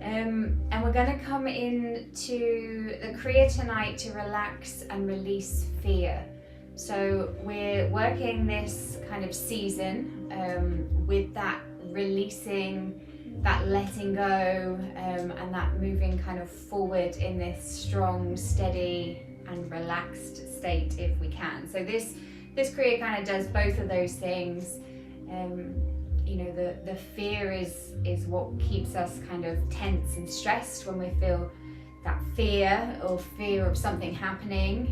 And we're going to come into the Kriya tonight to relax and release fear. So we're working this kind of season with that releasing, that letting go, and that moving kind of forward in this strong, steady and relaxed state if we can. So this Kriya kind of does both of those things. You know, the fear is what keeps us kind of tense and stressed when we feel that fear, or fear of something happening,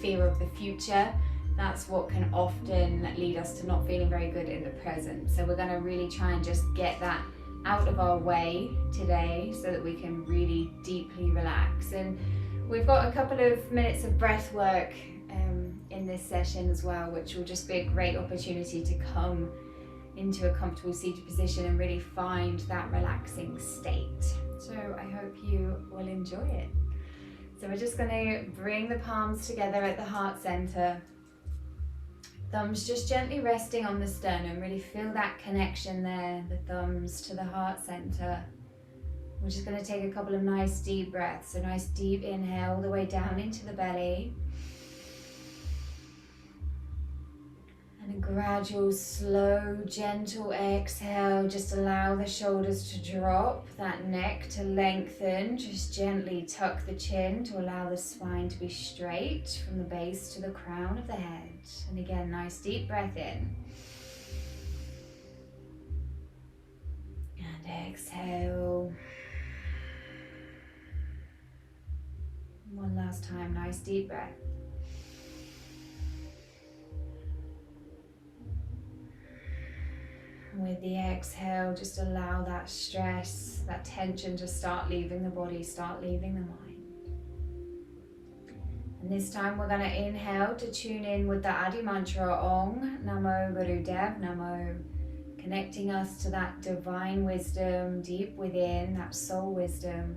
fear of the future. That's what can often lead us to not feeling very good in the present. So we're going to really try and just get that out of our way today so that we can really deeply relax. And we've got a couple of minutes of breath work in this session as well, which will just be a great opportunity to come into a comfortable seated position and really find that relaxing state. So I hope you will enjoy it. So we're just going to bring the palms together at the heart center. Thumbs just gently resting on the sternum. Really feel that connection there, the thumbs to the heart center. We're just going to take a couple of nice deep breaths. So nice deep inhale all the way down into the belly. And a gradual, slow, gentle exhale. Just allow the shoulders to drop, that neck to lengthen. Just gently tuck the chin to allow the spine to be straight from the base to the crown of the head. And again, nice deep breath in. And exhale. One last time, nice deep breath. With the exhale, just allow that stress, that tension to start leaving the body, start leaving the mind. And this time we're going to inhale to tune in with the Adi mantra Om Namo Gurudev Namo, connecting us to that divine wisdom deep within, that soul wisdom,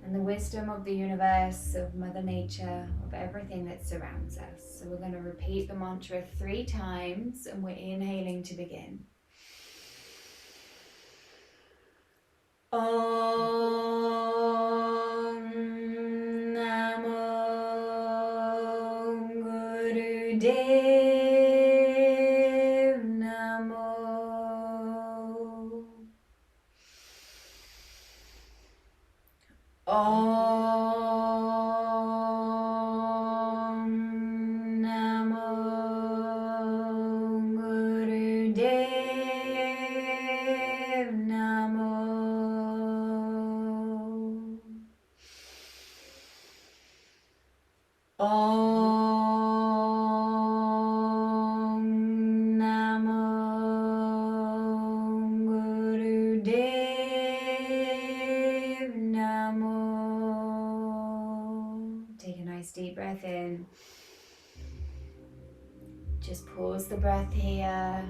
and the wisdom of the universe, of Mother Nature, of everything that surrounds us. So we're going to repeat the mantra 3 times, and we're inhaling to begin. Om Namo Gurudev Namo. Om Namo Gurudev Namo. Om Namo Gurudev Namo. Take a nice deep breath in. Just pause the breath here.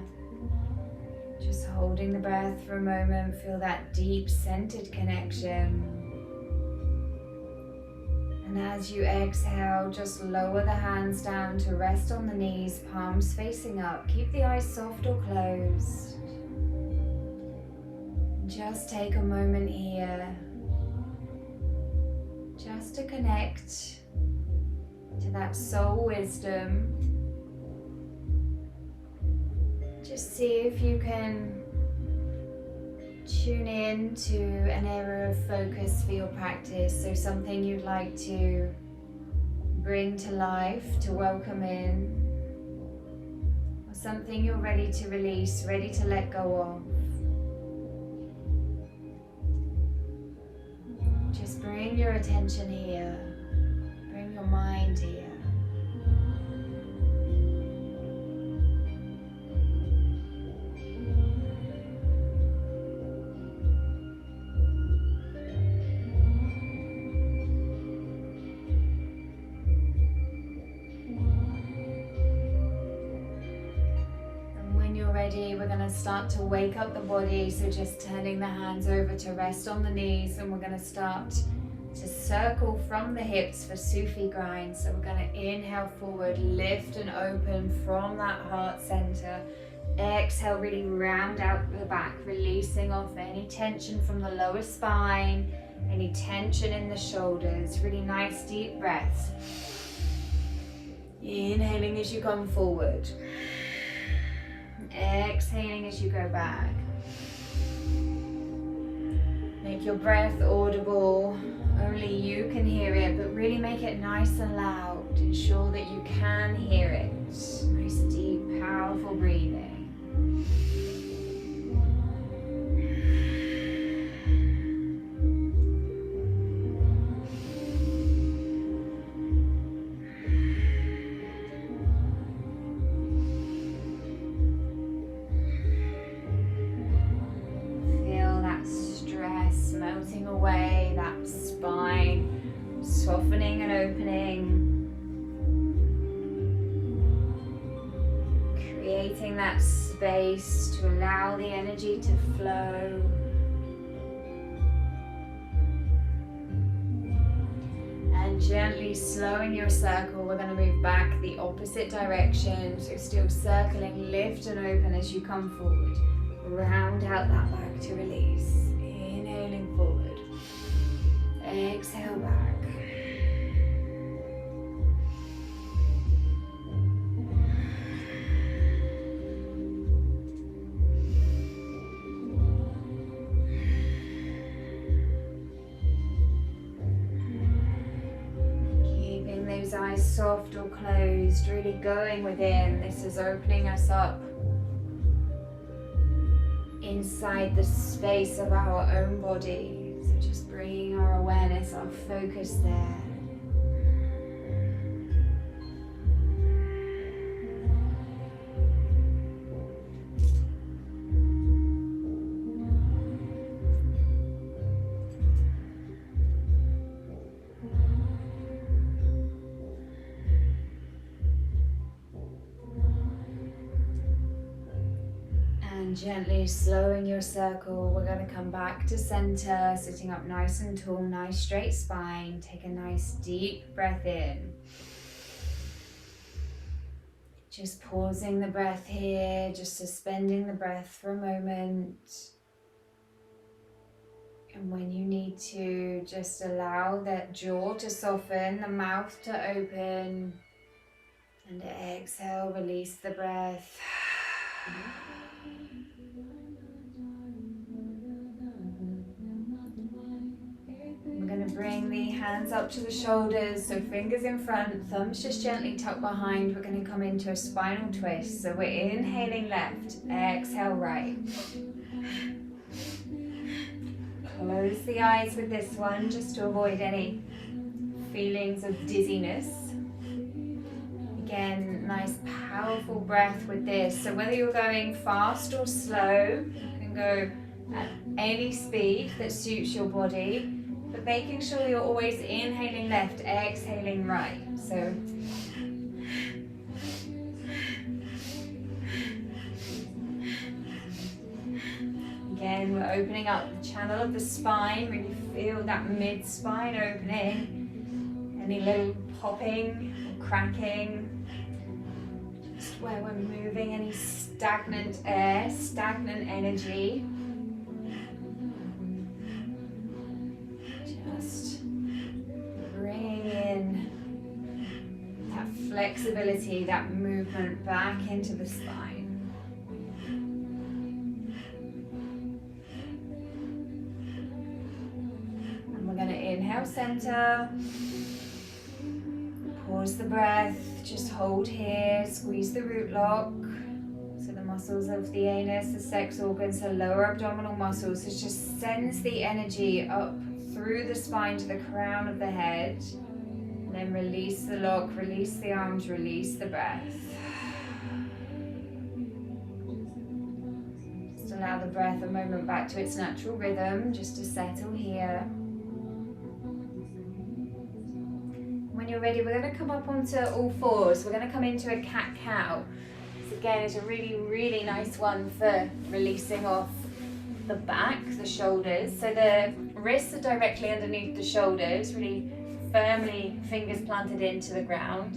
Just holding the breath for a moment. Feel that deep centered connection. And as you exhale, just lower the hands down to rest on the knees, palms facing up. Keep the eyes soft or closed. Just take a moment here, just to connect to that soul wisdom. Just see if you can tune in to an area of focus for your practice. So something you'd like to bring to life, to welcome in, or something you're ready to release, ready to let go of. Just bring your attention here, bring your mind here. We're going to start to wake up the body, so just turning the hands over to rest on the knees, and we're going to start to circle from the hips for Sufi grind. So we're going to inhale forward, lift and open from that heart center. Exhale, really round out the back, releasing off any tension from the lower spine, any tension in the shoulders. Really nice deep breaths. Inhaling as you come forward. Exhaling as you go back. Make your breath audible. Only you can hear it, but really make it nice and loud. Ensure that you can hear it. Nice, deep, powerful breathing. Melting away, that spine softening and opening, creating that space to allow the energy to flow. And gently slowing your circle, we're going to move back the opposite direction, so still circling, lift and open as you come forward. Round out that back to release. Inhaling forward, exhale back. Keeping those eyes soft or closed, really going within. This is opening us up inside the space of our own body. So just bringing our awareness, our focus there. Gently slowing your circle, we're going to come back to center, sitting up nice and tall, nice straight spine. Take a nice deep breath in. Just pausing the breath here, just suspending the breath for a moment. And when you need to, just allow that jaw to soften, the mouth to open. And exhale, release the breath. We're going to bring the hands up to the shoulders, so fingers in front, thumbs just gently tucked behind. We're going to come into a spinal twist. So we're inhaling left, exhale right. Close the eyes with this one just to avoid any feelings of dizziness. Again, nice powerful breath with this. So whether you're going fast or slow, you can go at any speed that suits your body, but making sure you're always inhaling left, exhaling right. So again, we're opening up the channel of the spine. Really feel that mid-spine opening. Any little popping or cracking. Just where we're moving any stagnant air, stagnant energy. Just bringing in that flexibility, that movement back into the spine. And we're going to inhale center. Pause the breath, just hold here, squeeze the root lock. So the muscles of the anus, the sex organs, the lower abdominal muscles, it just sends the energy up through the spine to the crown of the head. And then release the lock, release the arms, release the breath. Just allow the breath a moment back to its natural rhythm, just to settle here. When you're ready, we're going to come up onto all fours. We're going to come into a cat-cow. This again is a really, really nice one for releasing off the back, the shoulders. So the wrists are directly underneath the shoulders, really firmly fingers planted into the ground.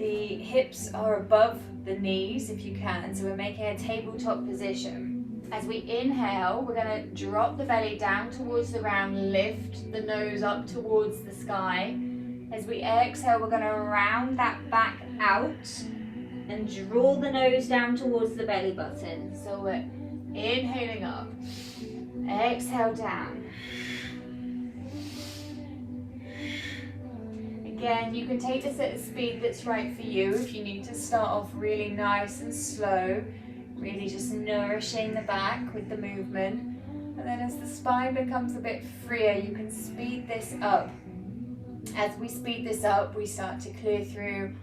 The hips are above the knees if you can, so we're making a tabletop position. As we inhale, we're going to drop the belly down towards the ground, lift the nose up towards the sky. As we exhale, we're going to round that back out and draw the nose down towards the belly button. So we're inhaling up, exhale down. Again, you can take this at a speed that's right for you. If you need to start off really nice and slow, really just nourishing the back with the movement. And then as the spine becomes a bit freer, you can speed this up. As we speed this up, we start to clear through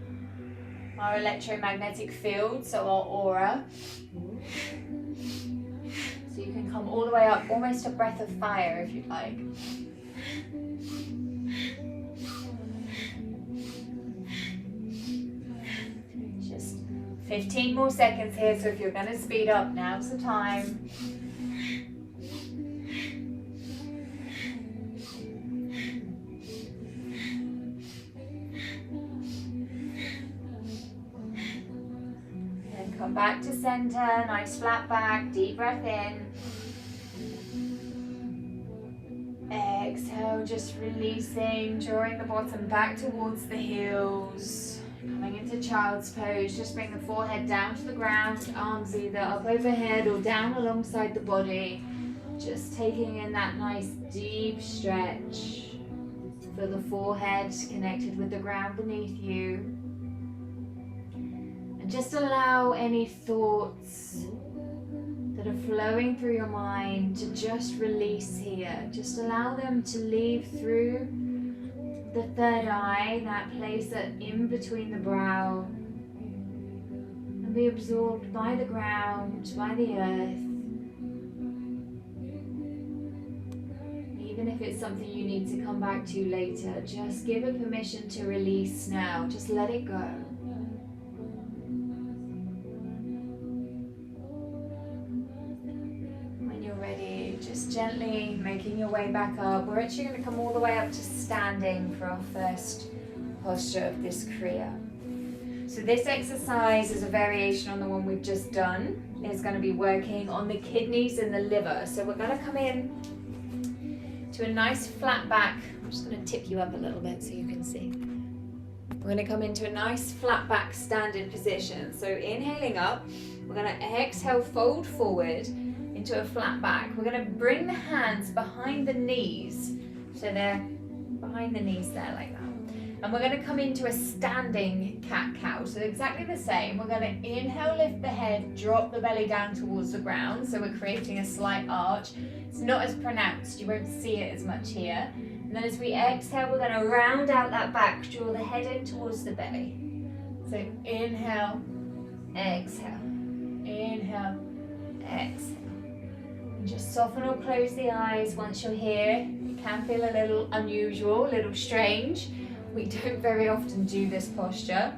our electromagnetic field, so our aura. So you can come all the way up, almost a breath of fire if you'd like. Just 15 more seconds here, so if you're going to speed up, now's the time. Come back to center, nice flat back, deep breath in. Exhale, just releasing, drawing the bottom back towards the heels. Coming into child's pose, just bring the forehead down to the ground, arms either up overhead or down alongside the body. Just taking in that nice deep stretch. Feel the forehead connected with the ground beneath you. Just allow any thoughts that are flowing through your mind to just release here. Just allow them to leave through the third eye, that place in between the brow, and be absorbed by the ground, by the earth. Even if it's something you need to come back to later, just give it permission to release now. Just let it go. Gently making your way back up. We're actually going to come all the way up to standing for our first posture of this Kriya. So this exercise is a variation on the one we've just done. It's going to be working on the kidneys and the liver. So we're going to come in to a nice flat back. I'm just going to tip you up a little bit so you can see. We're going to come into a nice flat back standing position. So inhaling up, we're going to exhale, fold forward into a flat back. We're going to bring the hands behind the knees, so they're behind the knees there like that, and we're going to come into a standing cat-cow. So exactly the same. We're going to inhale, lift the head, drop the belly down towards the ground, so we're creating a slight arch. It's not as pronounced, you won't see it as much here. And then as we exhale, we're going to round out that back, draw the head in towards the belly. So inhale, exhale, inhale, exhale. Just soften or close the eyes once you're here. It can feel a little unusual, a little strange. We don't very often do this posture.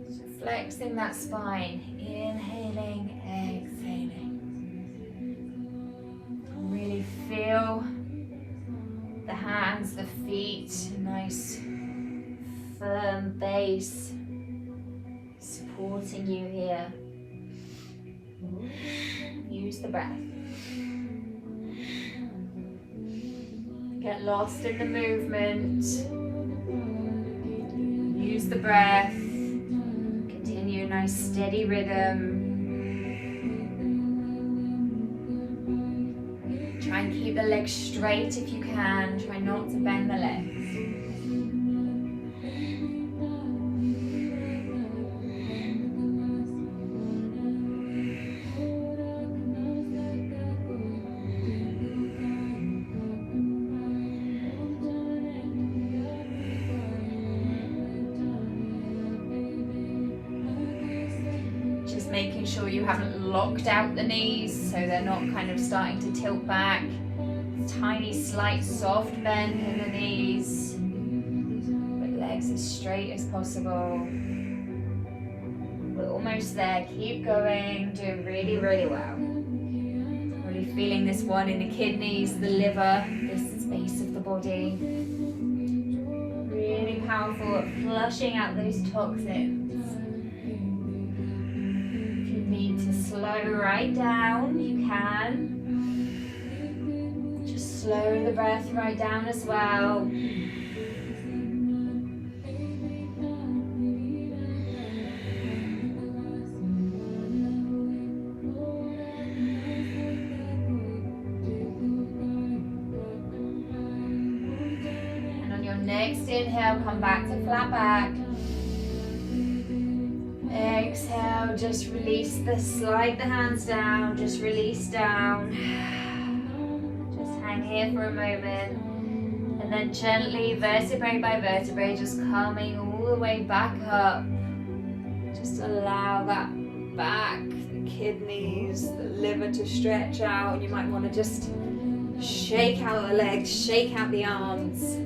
So flexing that spine, inhaling, exhaling. Really feel the hands, the feet, nice firm base supporting you here. Use the breath. Get lost in the movement. Use the breath. Continue a nice steady rhythm. Try and keep the legs straight if you can. Try not to bend the legs. Making sure you haven't locked out the knees so they're not kind of starting to tilt back. Tiny slight soft bend in the knees, but legs as straight as possible. We're almost there. Keep going. Doing really, really well. Really feeling this one in the kidneys, the liver, this space of the body. really powerful at flushing out those toxins. If you need to slow right down, you can. Just slow the breath right down as well. Next inhale, come back to flat back. Exhale, just release slide the hands down, just release down. Just hang here for a moment. And then gently, vertebrae by vertebrae, just coming all the way back up. Just allow that back, the kidneys, the liver to stretch out. You might want to just shake out the legs, shake out the arms.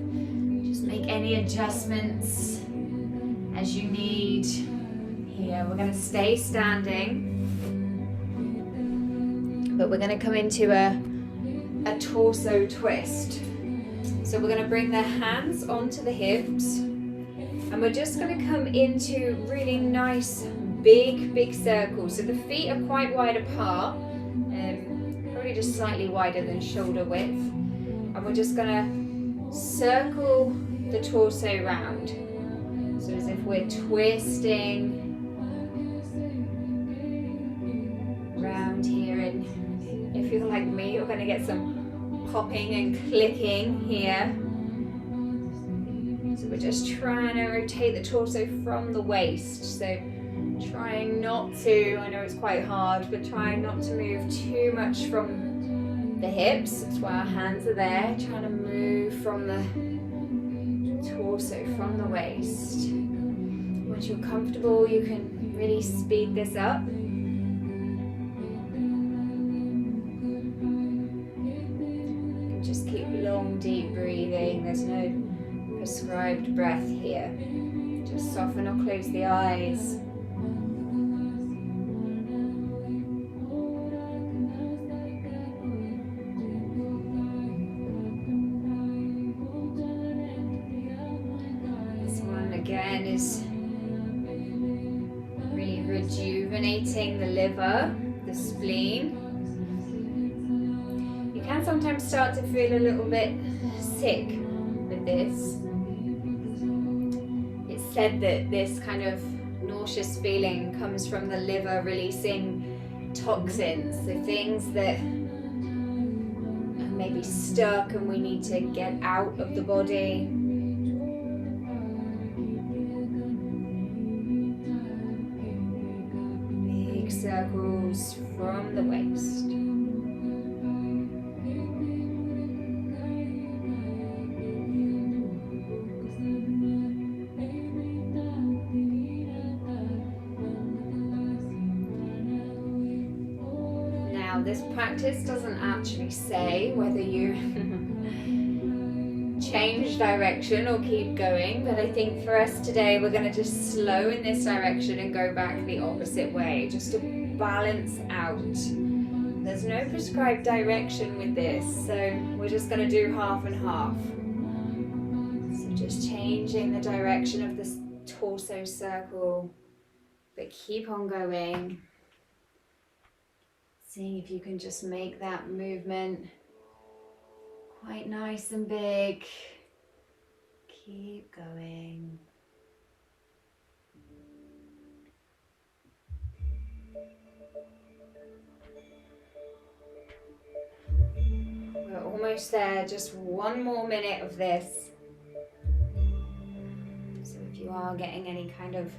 Make any adjustments as you need. Here, we're going to stay standing, but we're going to come into a torso twist. So we're going to bring the hands onto the hips, and we're just going to come into really nice, big circles. So the feet are quite wide apart, probably just slightly wider than shoulder width, and we're just going to circle the torso round, so as if we're twisting round here. And if you're like me, you're going to get some popping and clicking here. So we're just trying to rotate the torso from the waist, so trying not to, I know it's quite hard, but trying not to move too much from the hips. That's why our hands are there, trying to move from the torso, from the waist. Once you're comfortable, you can really speed this up. You can just keep long, deep breathing. There's no prescribed breath here. Just soften or close the eyes. Again is really rejuvenating the liver, the spleen. You can sometimes start to feel a little bit sick with this. It's said that this kind of nauseous feeling comes from the liver releasing toxins, so things that are maybe stuck and we need to get out of the body. Circles from the waist. Now, this practice doesn't actually say whether you change direction or keep going, but I think for us today we're going to just slow in this direction and go back the opposite way, just to balance out. There's no prescribed direction with this, so we're just going to do half and half. So just changing the direction of this torso circle, but keep on going. Seeing if you can just make that movement quite nice and big. Keep going. We're almost there, just one more minute of this. So if you are getting any kind of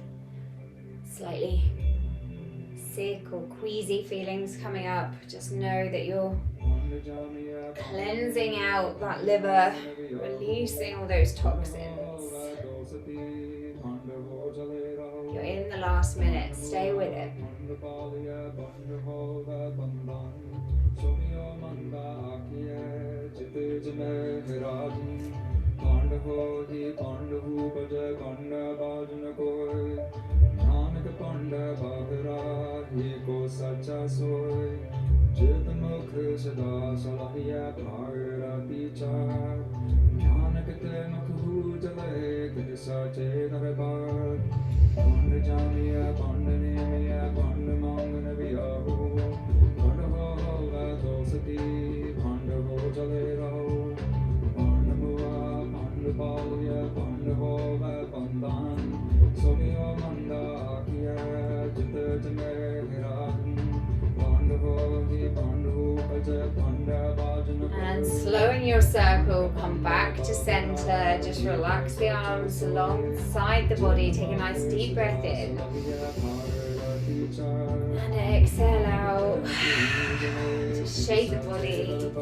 slightly sick or queasy feelings coming up, just know that you're cleansing out that liver, releasing all those toxins. You're in the last minute, stay with it. Nanak ਪੰਡ ਬਾਹਰਾ ਹੀ ਕੋ ਸੱਚਾ ਸੋਇ ਜਿਤ ਮੁਖ ਸਦਾ ਸਲਾਹੀਆ ਭਾਰ ਵਿਚਾਰ ਨਾਨਕ ਤੇ ਮੁਖ ਹੂ ਜਲੇ And slowing your circle, come back to center. Just relax the arms alongside the body. Take a nice deep breath in. And exhale out. Just shake the body.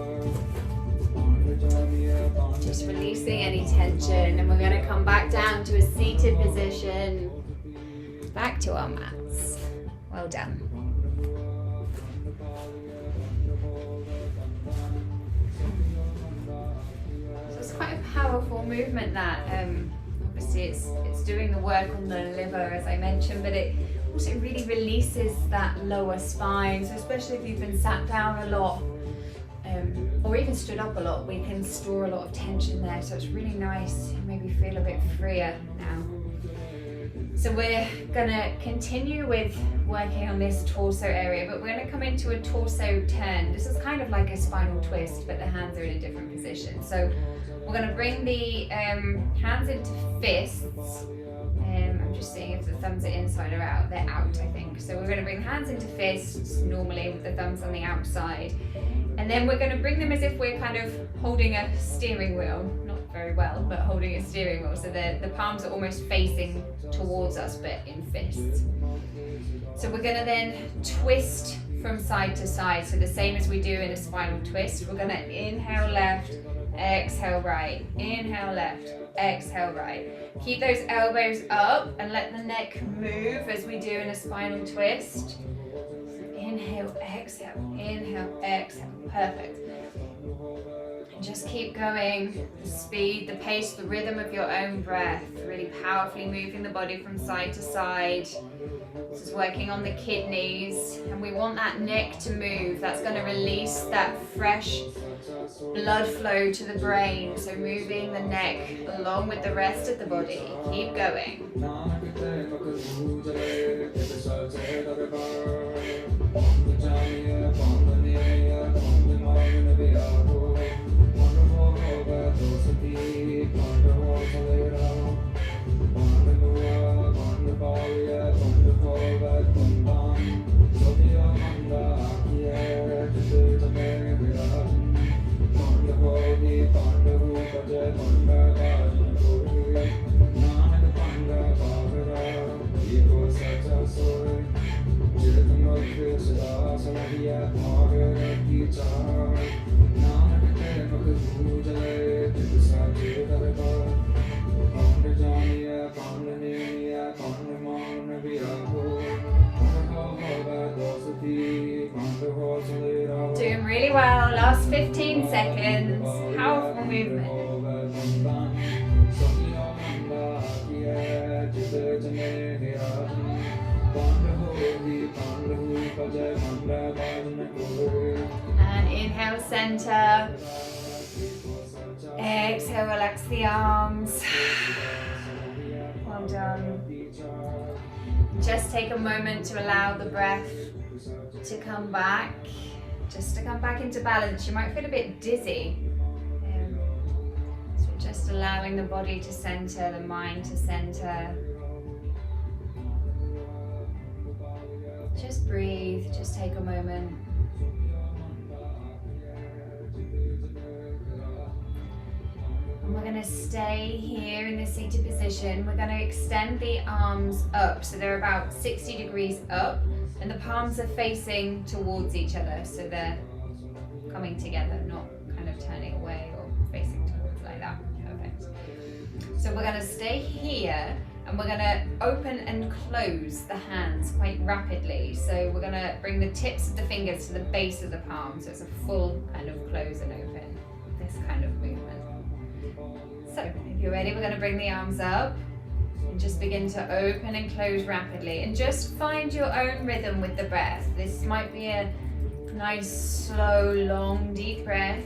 Just releasing any tension. And we're going to come back down to a seated position. Back to our mats. Well done. It's quite a powerful movement that obviously it's doing the work on the liver, as I mentioned, but it also really releases that lower spine. So especially if you've been sat down a lot or even stood up a lot, we can store a lot of tension there. So it's really nice. You maybe feel a bit freer now. So we're gonna continue with working on this torso area, but we're gonna come into a torso turn. This is kind of like a spinal twist, but the hands are in a different position. So we're going to bring the hands into fists. I'm just seeing if the thumbs are inside or out. They're out, I think. So we're going to bring hands into fists normally with the thumbs on the outside. And then we're going to bring them as if we're kind of holding a steering wheel. Not very well, but holding a steering wheel. So the palms are almost facing towards us, but in fists. So we're going to then twist from side to side. So the same as we do in a spinal twist. We're going to inhale left, exhale right, inhale left, exhale right. Keep those elbows up and let the neck move as we do in a spinal twist. Inhale, exhale, inhale, exhale. Perfect. And just keep going. The speed, the pace, the rhythm of your own breath. Really powerfully moving the body from side to side. This is working on the kidneys, and we want that neck to move. That's going to release that fresh blood flow to the brain. So moving the neck along with the rest of the body. Keep going. Doing really well. Last 15 seconds. Powerful movement. And inhale, center. Exhale, relax the arms. Well done. Just take a moment to allow the breath to come back. Just to come back into balance. You might feel a bit dizzy. So just allowing the body to center, the mind to center. Just breathe, just take a moment. And we're going to stay here in this seated position. We're going to extend the arms up. So they're about 60 degrees up. And the palms are facing towards each other. So they're coming together, not kind of turning away or facing towards like that. Perfect. So we're going to stay here. And we're going to open and close the hands quite rapidly. So we're going to bring the tips of the fingers to the base of the palm. So it's a full kind of close and open, this kind of movement. So if you're ready, we're going to bring the arms up and just begin to open and close rapidly. And just find your own rhythm with the breath. This might be a nice, slow, long, deep breath.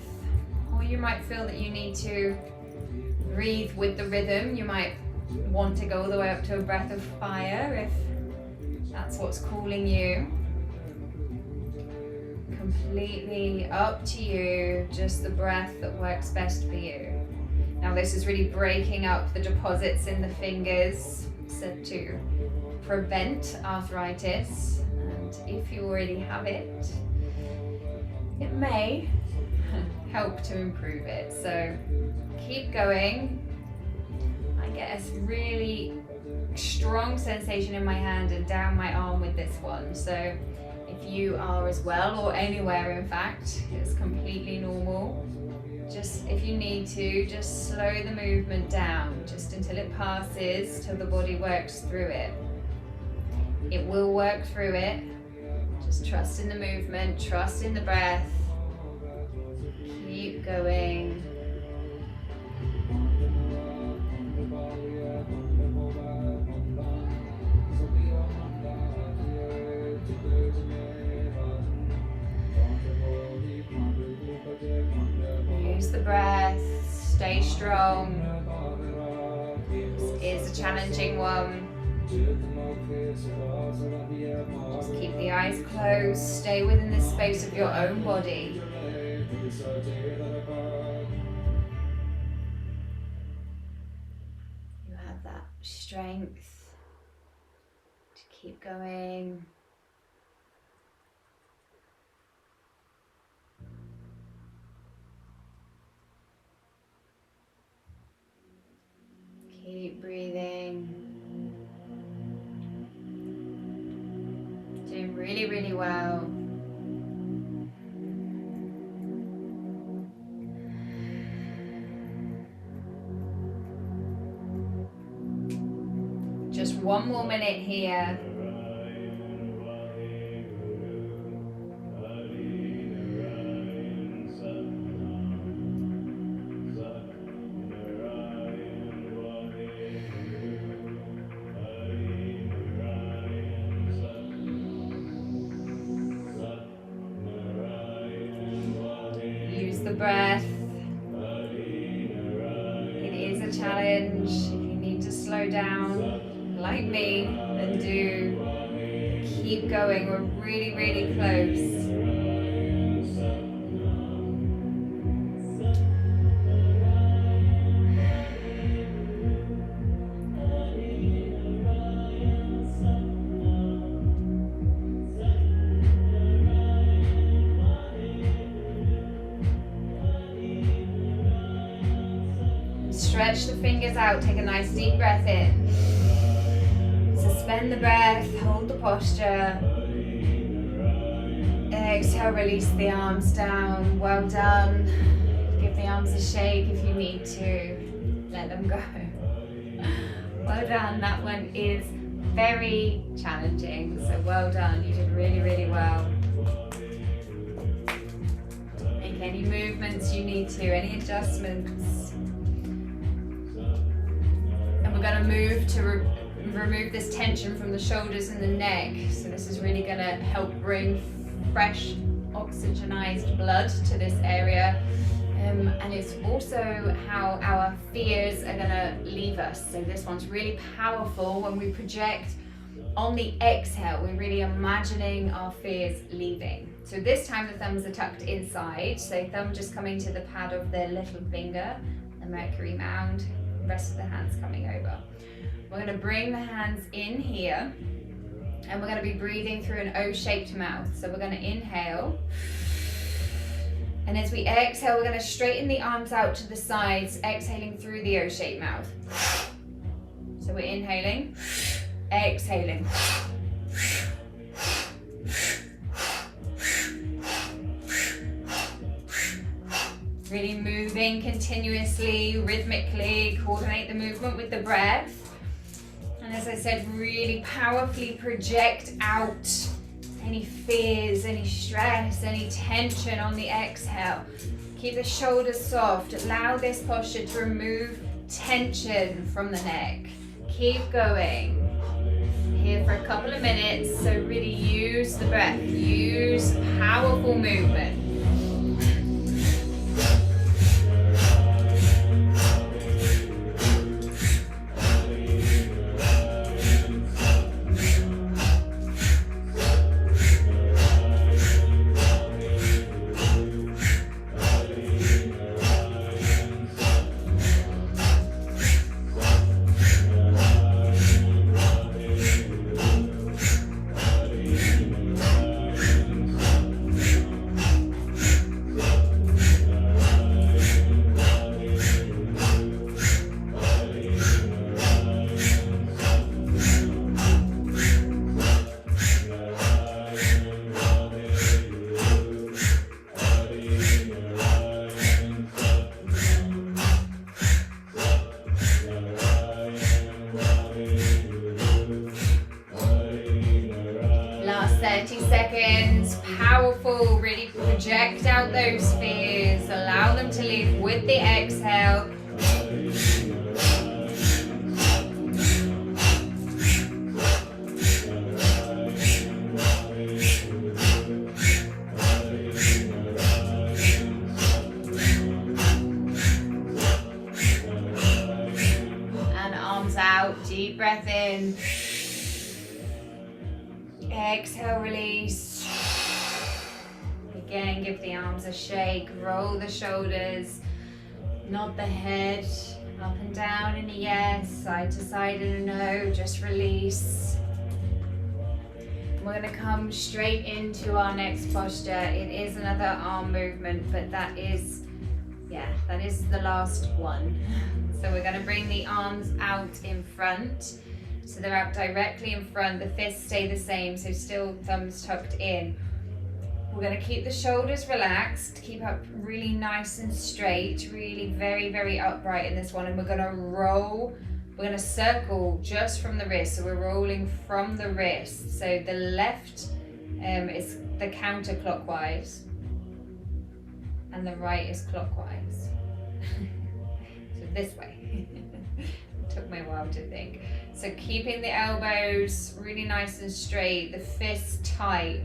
Or you might feel that you need to breathe with the rhythm. You might want to go all the way up to a breath of fire if that's what's calling you. Completely up to you, just the breath that works best for you. Now this is really breaking up the deposits in the fingers, said to prevent arthritis, and if you already have it, it may help to improve it. So keep going. I get a really strong sensation in my hand and down my arm with this one. So if you are as well, or anywhere in fact, it's completely normal. Just if you need to, just slow the movement down, just until it passes, till the body works through it. It will work through it. Just trust in the movement, trust in the breath. Keep going. Use the breath, stay strong. This is a challenging one. Just keep the eyes closed, stay within the space of your own body. You have that strength to keep going. Keep breathing. Doing really, really well. Just one more minute here. The breath. It is a challenge. If you need to slow down, like me, then do. Keep going. We're really, really close. Stretch the fingers out, take a nice deep breath in. Suspend the breath, hold the posture. Exhale, release the arms down. Well done. Give the arms a shake if you need to. Let them go. Well done. That one is very challenging, so well done. You did really, really well. Make any movements you need to, any adjustments. We're going to move to remove this tension from the shoulders and the neck. So this is really going to help bring fresh oxygenized blood to this area. And it's also how our fears are going to leave us. So this one's really powerful when we project on the exhale. We're really imagining our fears leaving. So this time the thumbs are tucked inside. So thumb just coming to the pad of the little finger, the Mercury mound. Rest of the hands coming over. We're going to bring the hands in here and we're going to be breathing through an O-shaped mouth. So we're going to inhale, and as we exhale we're going to straighten the arms out to the sides, exhaling through the O-shaped mouth. So we're inhaling, exhaling. Really moving continuously, rhythmically, coordinate the movement with the breath. And as I said, really powerfully project out any fears, any stress, any tension on the exhale. Keep the shoulders soft. Allow this posture to remove tension from the neck. Keep going. Here for a couple of minutes, so really use the breath, use powerful movement. those fears, allow them to leave with the exhale. And arms out, deep breath in. Exhale, release. Again, give the arms a shake, roll the shoulders, nod the head, up and down in a yes, side to side in a no, just release. We're going to come straight into our next posture. It is another arm movement, but that is the last one. So we're going to bring the arms out in front. So they're out directly in front, the fists stay the same, so still thumbs tucked in. We're going to keep the shoulders relaxed, keep up really nice and straight, really very, very upright in this one. And we're going to roll, we're going to circle just from the wrist. So we're rolling from the wrist. So the left is the counterclockwise and the right is clockwise. So this way. Took me a while to think. So keeping the elbows really nice and straight, the fists tight.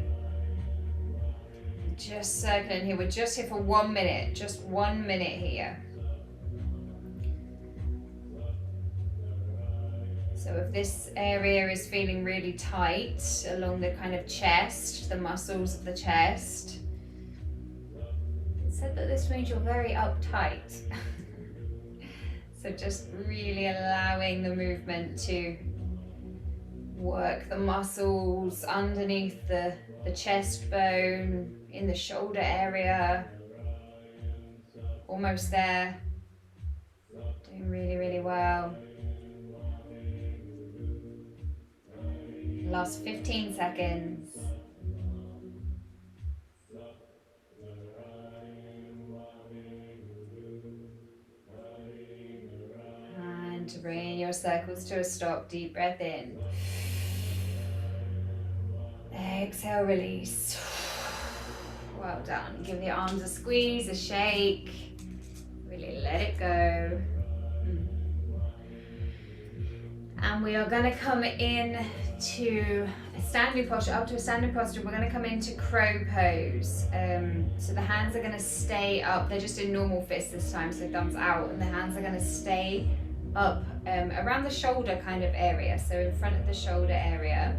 Just circling here. We're just here for 1 minute, just 1 minute here. So if this area is feeling really tight along the kind of chest, the muscles of the chest, it said that this means you're very uptight. So just really allowing the movement to work the muscles underneath the chest bone, in the shoulder area. Almost there. Doing really, really well. Last 15 seconds. And to bring your circles to a stop, deep breath in. Exhale, release. Well done. Give the arms a squeeze, a shake. Really let it go. And we are going to come in to a standing posture. Up to a standing posture, we're going to come into crow pose. So the hands are going to stay up. They're just in normal fists this time, so thumbs out. And the hands are going to stay up around the shoulder kind of area. So in front of the shoulder area.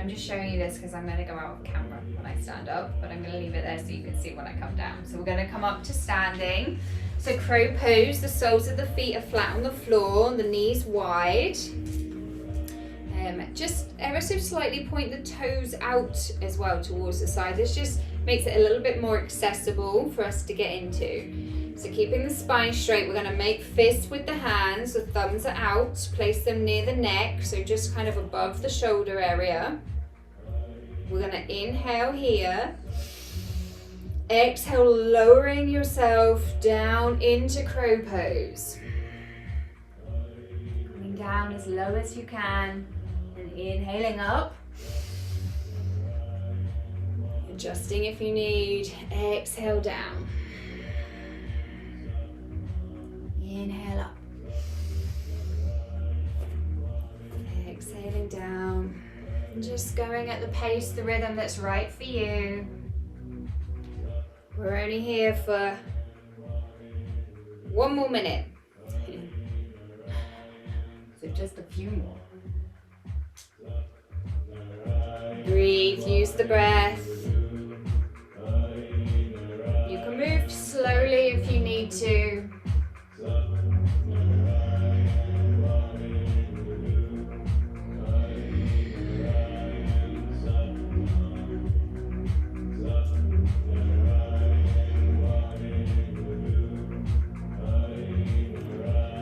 I'm just showing you this because I'm going to go out of camera when I stand up, but I'm going to leave it there so you can see when I come down. So we're going to come up to standing. So crow pose, the soles of the feet are flat on the floor, the knees wide. Just ever so slightly point the toes out as well towards the side. This just makes it a little bit more accessible for us to get into. So keeping the spine straight, we're going to make fists with the hands, the thumbs are out, place them near the neck, so just kind of above the shoulder area. We're going to inhale here. Exhale, lowering yourself down into crow pose. Coming down as low as you can and inhaling up. Adjusting if you need. Exhale down. Inhale up. Exhaling down. Just going at the pace, the rhythm that's right for you. We're only here for 1 more minute. So just a few more. Breathe, use the breath. You can move slowly if you need to.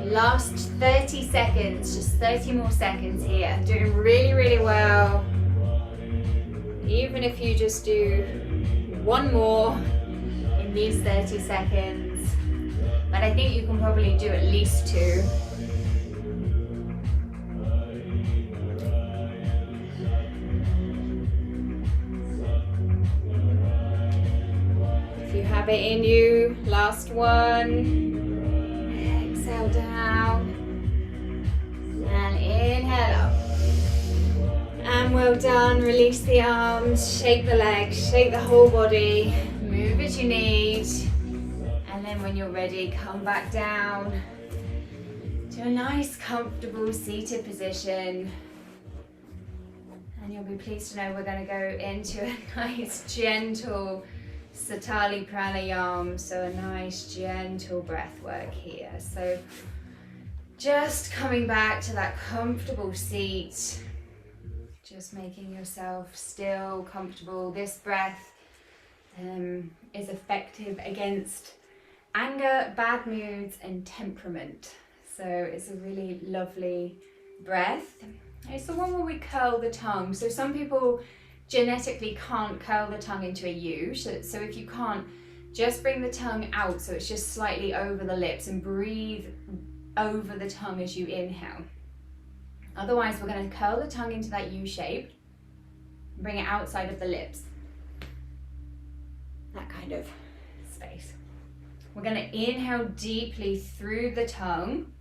Last 30 seconds, just 30 more seconds here. Doing really, really well. Even if you just do 1 more in these 30 seconds. But I think you can probably do at least 2. If you have have it in you. Last one. Exhale down. And inhale up. And well done. Release the arms, shake the legs, shake the whole body. Move as you need. And then when you're ready, come back down to a nice, comfortable seated position. And you'll be pleased to know we're going to go into a nice, gentle Sitali Pranayam. So a nice, gentle breath work here. So just coming back to that comfortable seat. Just making yourself still, comfortable. This breath is effective against anger, bad moods, and temperament. So it's a really lovely breath. It's the one where we curl the tongue. So some people genetically can't curl the tongue into a U. So if you can't, just bring the tongue out so it's just slightly over the lips and breathe over the tongue as you inhale. Otherwise, we're going to curl the tongue into that U shape, bring it outside of the lips. That kind of space. We're going to inhale deeply through the tongue.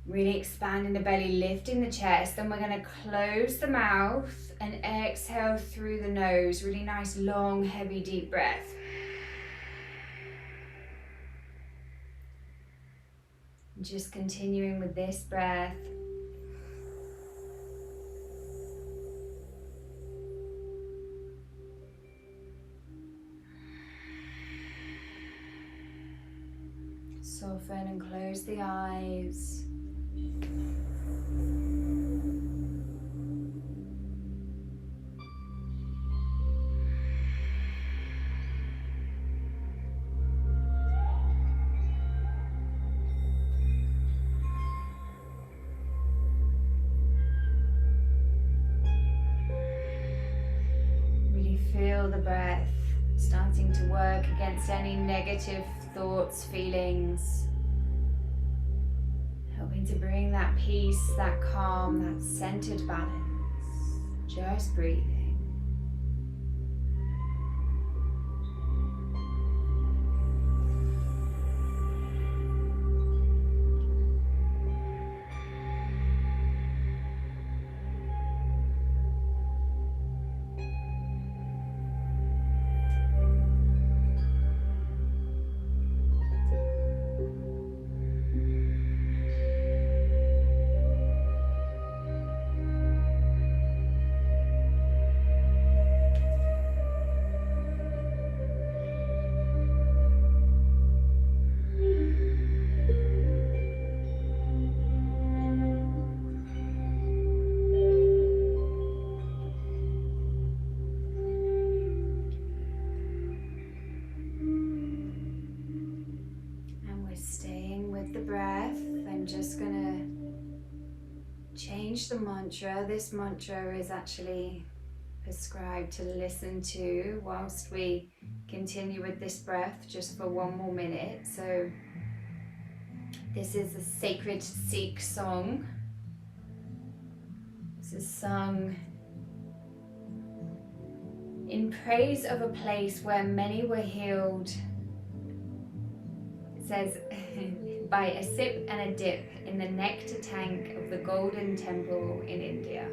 Really expanding the belly, lifting the chest. Then we're going to close the mouth and exhale through the nose. Really nice, long, heavy, deep breath. Just continuing with this breath. Soften and close the eyes. Feel the breath starting to work against any negative thoughts, feelings. Helping to bring that peace, that calm, that centered balance. Just breathing. Just gonna change the mantra. This mantra is actually prescribed to listen to whilst we continue with this breath just for one more minute. So this is a sacred Sikh song. This is sung in praise of a place where many were healed. It says, by a sip and a dip in the nectar tank of the Golden Temple in India.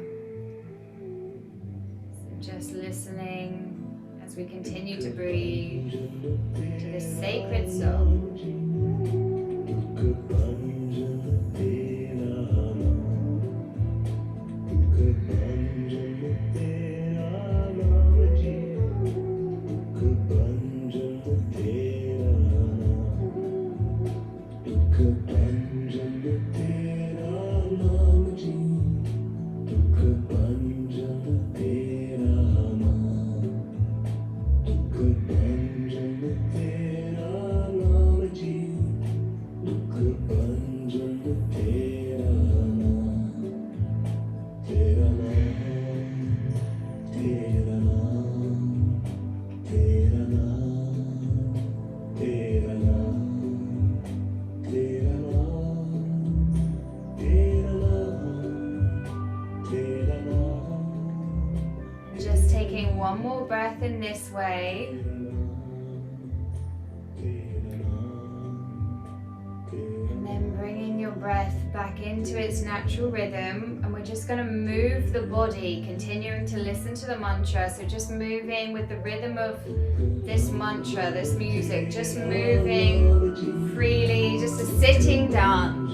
So just listening as we continue to breathe to this sacred song. way. And then bringing your breath back into its natural rhythm. And we're just going to move the body, continuing to listen to the mantra. So just moving with the rhythm of this mantra, this music, just moving freely, just a sitting dance.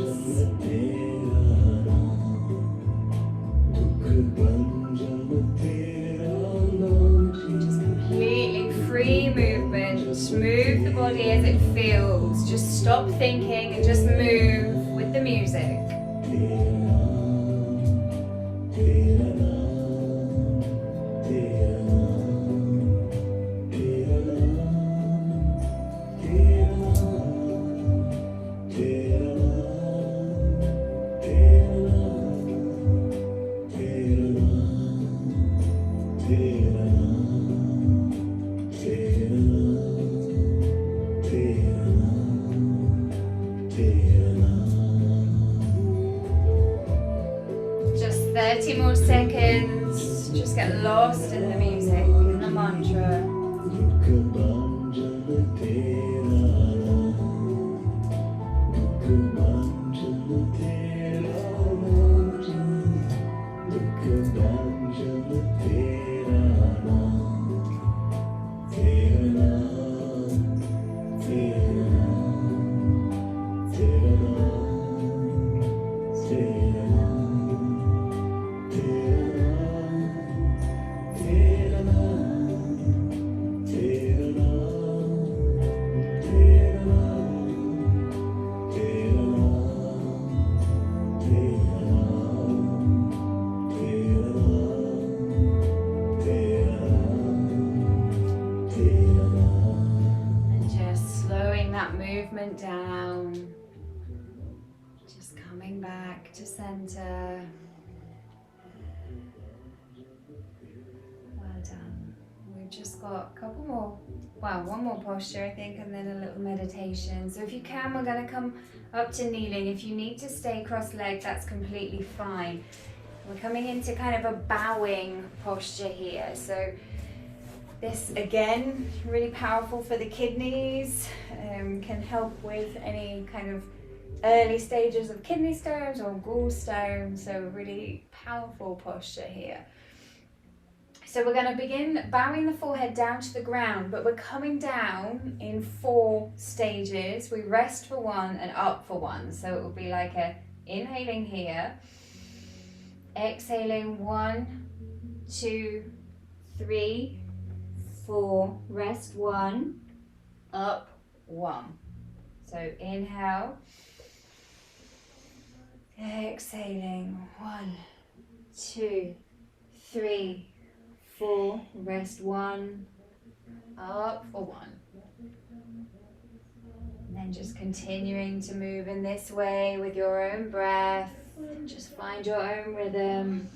Just completely free movement. Move the body as it feels. Just stop thinking and just move with the music. Just 30 more seconds. Just get lost in the music, in the mantra. Movement down, just coming back to center. Well done. We've just got a couple more, well, one more posture I think, and then a little meditation. So if you can, we're going to come up to kneeling. If you need to stay cross-legged, that's completely fine. We're coming into kind of a bowing posture here. So this again, really powerful for the kidneys, can help with any kind of early stages of kidney stones or gallstones, so really powerful posture here. So we're going to begin bowing the forehead down to the ground, but we're coming down in 4 stages. We rest for 1 and up for 1, so it will be like a inhaling here, exhaling 1, 2, 3, 4, rest 1, up 1. So inhale, exhaling 1, 2, 3, 4, rest 1, up for 1. And then just continuing to move in this way with your own breath. Just find your own rhythm.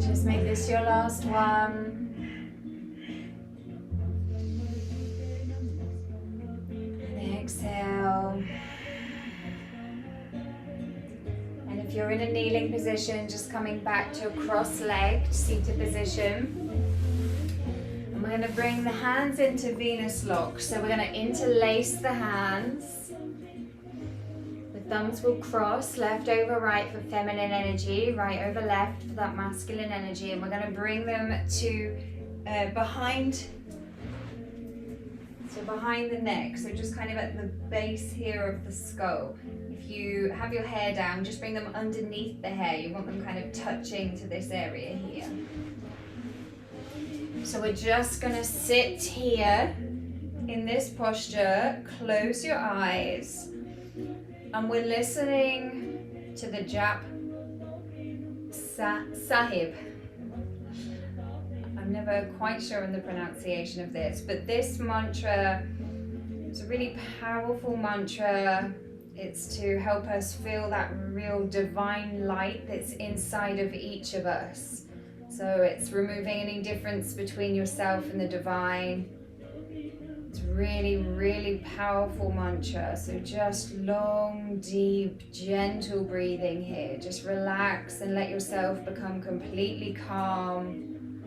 Just make this your last one. And exhale. And if you're in a kneeling position, just coming back to a cross-legged seated position. And we're going to bring the hands into Venus lock. So we're going to interlace the hands. The thumbs will cross, left over right for feminine energy, right over left for that masculine energy. And we're going to bring them to behind the neck. So just kind of at the base here of the skull. If you have your hair down, just bring them underneath the hair. You want them kind of touching to this area here. So we're just going to sit here in this posture, close your eyes, and we're listening to the Jap Sahib. I'm never quite sure on the pronunciation of this, but this mantra is a really powerful mantra. It's to help us feel that real divine light that's inside of each of us. So it's removing any difference between yourself and the divine. It's really, really powerful mantra. So just long, deep, gentle breathing here. Just relax and let yourself become completely calm.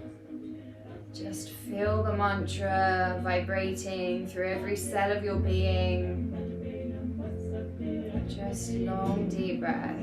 Just feel the mantra vibrating through every cell of your being. Just long, deep breath.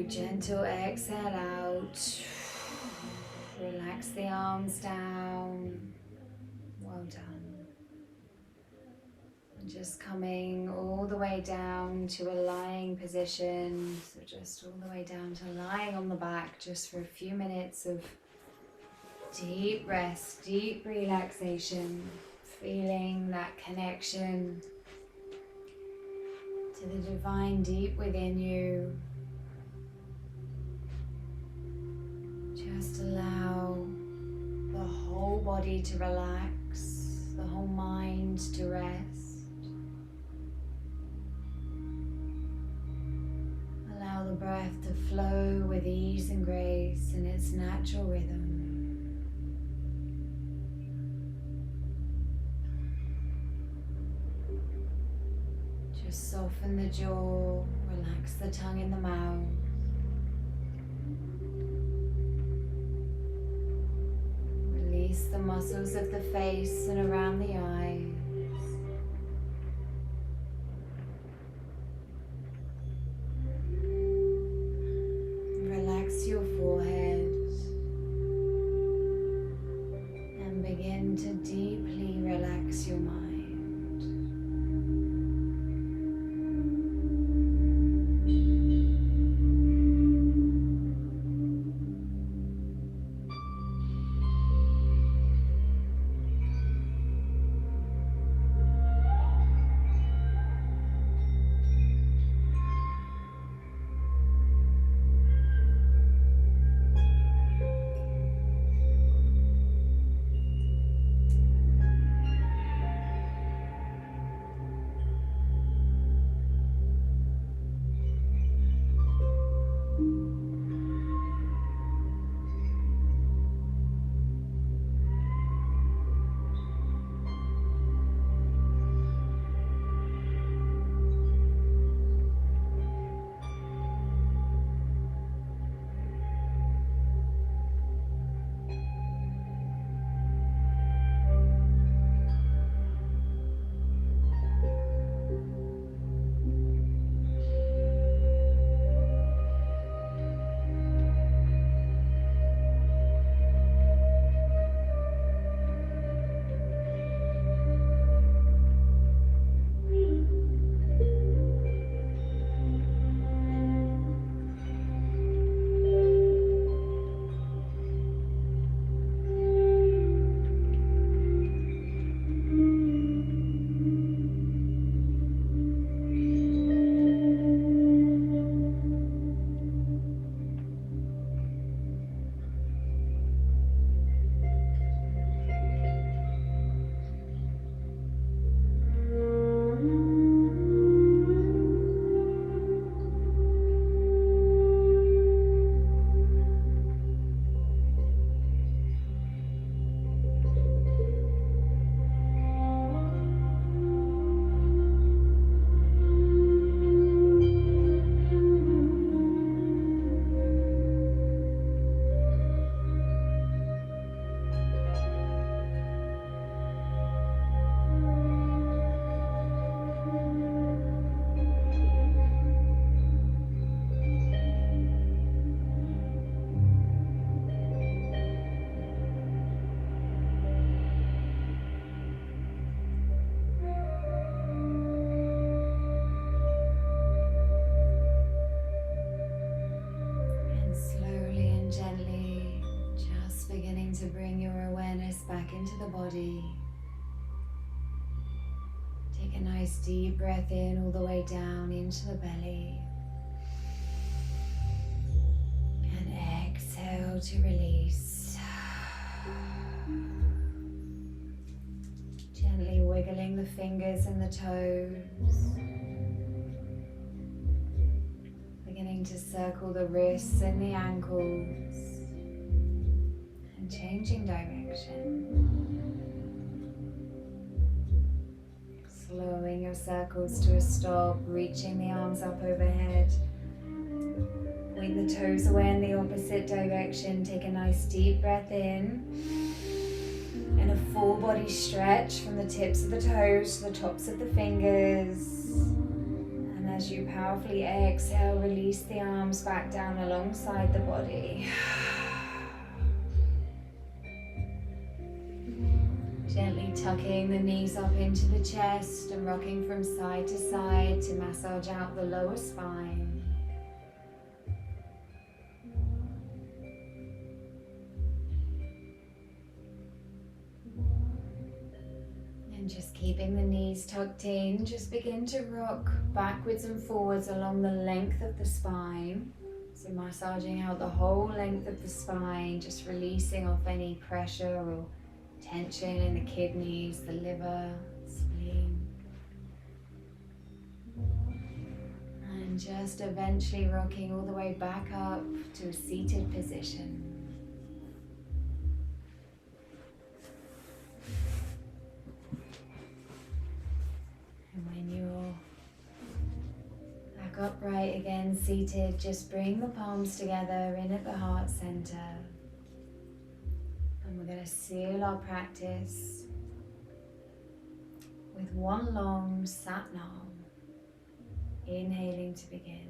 Gentle exhale out. Relax the arms down. Well done. And just coming all the way down to a lying position. So just all the way down to lying on the back just for a few minutes of deep rest, deep relaxation. Feeling that connection to the divine deep within you. Just allow the whole body to relax, the whole mind to rest. Allow the breath to flow with ease and grace in its natural rhythm. Just soften the jaw, relax the tongue in the mouth. muscles of the face and around the eyes. Relax your forehead and begin to deeply relax your mind. To bring your awareness back into the body. Take a nice deep breath in all the way down into the belly. And exhale to release. Gently wiggling the fingers and the toes. Beginning to circle the wrists and the ankles. Changing direction. Slowing your circles to a stop, reaching the arms up overhead. Point the toes away in the opposite direction. Take a nice deep breath in. And a full body stretch from the tips of the toes to the tops of the fingers. And as you powerfully exhale, release the arms back down alongside the body. Gently tucking the knees up into the chest and rocking from side to side to massage out the lower spine. And just keeping the knees tucked in, just begin to rock backwards and forwards along the length of the spine. So massaging out the whole length of the spine, just releasing off any pressure or tension in the kidneys, the liver, spleen. And just eventually rocking all the way back up to a seated position. And when you're back upright again, seated, just bring the palms together in at the heart center. And we're going to seal our practice with one long Sat Nam. Inhaling to begin.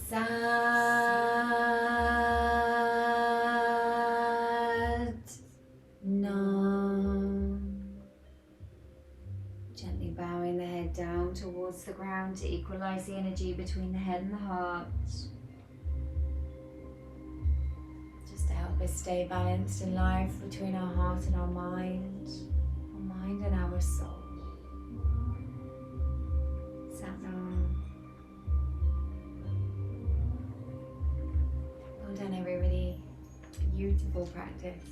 Sat Nam. Gently bowing the head down towards the ground to equalize the energy between the head and the heart. Just to help us stay balanced in life between our heart and our mind and our soul. Sat Nam. Well done, everybody. Beautiful practice.